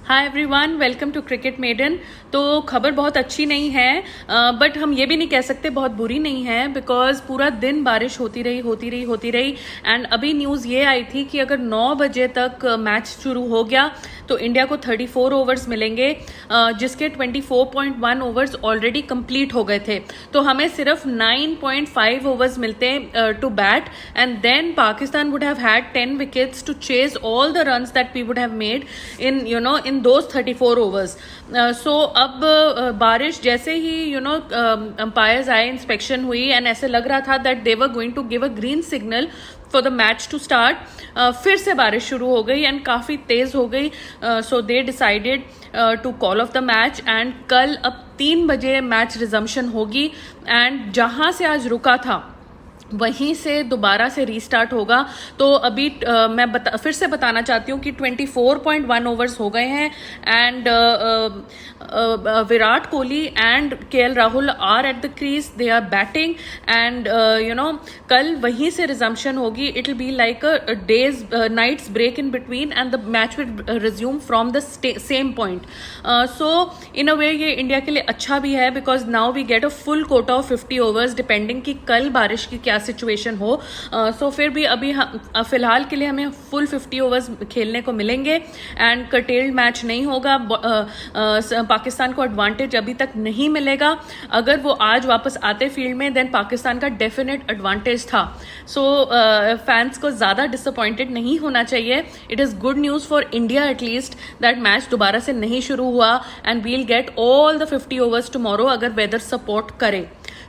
Hi everyone, welcome to cricket maiden. तो खबर बहुत अच्छी नहीं है, बट हम ये भी नहीं कह सकते बहुत बुरी नहीं है, बिकॉज पूरा दिन बारिश होती रही एंड अभी न्यूज़ ये आई थी कि अगर 9 बजे तक मैच शुरू हो गया तो इंडिया को 34 ओवर्स मिलेंगे, जिसके 24.1 ओवर्स ऑलरेडी कंप्लीट हो गए थे। तो हमें सिर्फ 9.5 ओवर्स मिलते to bat and then Pakistan would have had 10 wickets to chase all the runs that we would have made in those 34 overs. So अब बारिश जैसे ही अंपायर्स आए, इंस्पेक्शन हुई एंड ऐसे लग रहा था that they were going to give a green signal for the match to start, फिर से बारिश शुरू हो गई एंड काफ़ी तेज़ हो गई। So they decided to call off the match and कल अब 3 बजे मैच रिजम्पशन होगी एंड जहाँ से आज रुका था वहीं से दोबारा से रीस्टार्ट होगा। तो अभी मैं फिर से बताना चाहती हूँ कि 24.1 ओवर्स हो गए हैं and Virat Kohli and KL Rahul are at the crease, they are batting and कल वहीं से रिजम्पशन होगी। It will be like a days nights break in between and the match will resume from the same point. So in a way ये India के लिए अच्छा भी है, because now we get a full quota of 50 overs depending कि कल बारिश की क्या सिचुएशन हो। सो फिर भी अभी फिलहाल के लिए हमें फुल 50 ओवर्स खेलने को मिलेंगे एंड कर्टेल्ड मैच नहीं होगा। पाकिस्तान को एडवांटेज अभी तक नहीं मिलेगा। अगर वो आज वापस आते फील्ड में देन पाकिस्तान का डेफिनेट एडवांटेज था। सो फैंस को ज़्यादा डिसअपॉइंटेड नहीं होना चाहिए। It is good news for India at least that match दोबारा से नहीं शुरू हुआ and we'll get all the 50 overs tomorrow अगर वेदर सपोर्ट करे।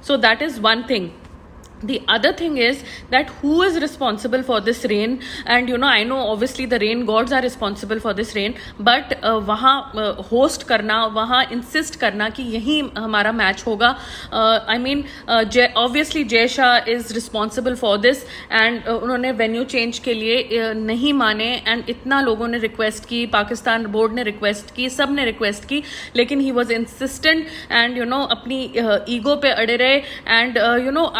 So that is one thing. The other thing is that who is responsible for this rain, and I know obviously the rain gods are responsible for this rain, but वहाँ host करना, वहाँ insist करना कि यही हमारा match होगा, I mean obviously Jay Shah is responsible for this and उन्होंने venue change के लिए नहीं माने and इतना लोगों ने request की, पाकिस्तान बोर्ड ने request की, सब ने request की, लेकिन he was insistent and अपनी ego पे अड़े रहे and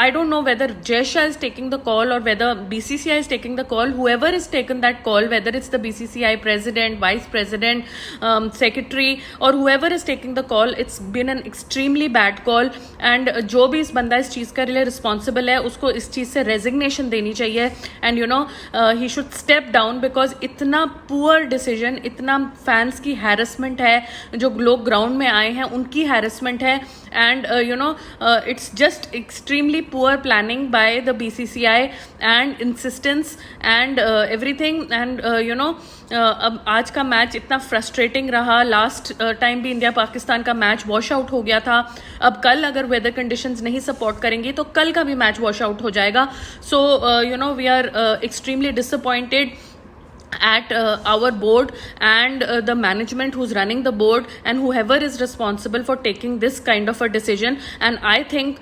I don't know whether Jay Shah is taking the call or whether BCCI is taking the call. Whoever is taken that call, whether it's the BCCI president, vice president, secretary, or whoever is taking the call, it's been an extremely bad call. And जो भी इस बंदा इस चीज़ के लिए responsible है, उसको इस चीज़ से resignation देनी चाहिए and he should step down because इतना poor decision, इतना fans की harassment है, जो लोग ground में आए हैं उनकी harassment है and it's just extremely poor planning by the BCCI and insistence and everything and अब आज का मैच इतना फ्रस्ट्रेटिंग रहा। लास्ट टाइम भी इंडिया पाकिस्तान का मैच वॉश आउट हो गया था। अब कल अगर वेदर कंडीशंस नहीं सपोर्ट करेंगी तो कल का भी मैच वॉश आउट हो जाएगा। So we are extremely disappointed at our board and the management who's running the board and whoever is responsible for taking this kind of a decision. And I think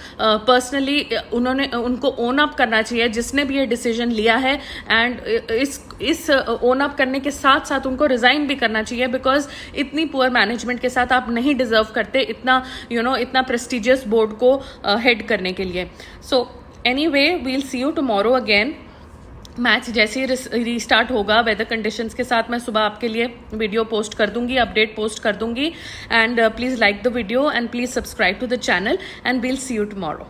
personally उनको own up करना चाहिए जिसने भी ये decision लिया है and इस own up करने के साथ साथ उनको resign भी करना चाहिए because इतनी poor management के साथ आप नहीं deserve करते इतना इतना prestigious board को head करने के लिए. So anyway, we'll see you tomorrow again. Match जैसे ही रीस्टार्ट होगा वेदर कंडीशंस के साथ मैं सुबह आपके लिए वीडियो पोस्ट कर दूंगी, अपडेट पोस्ट कर दूंगी and please like the video and please subscribe to the channel and we'll see you tomorrow.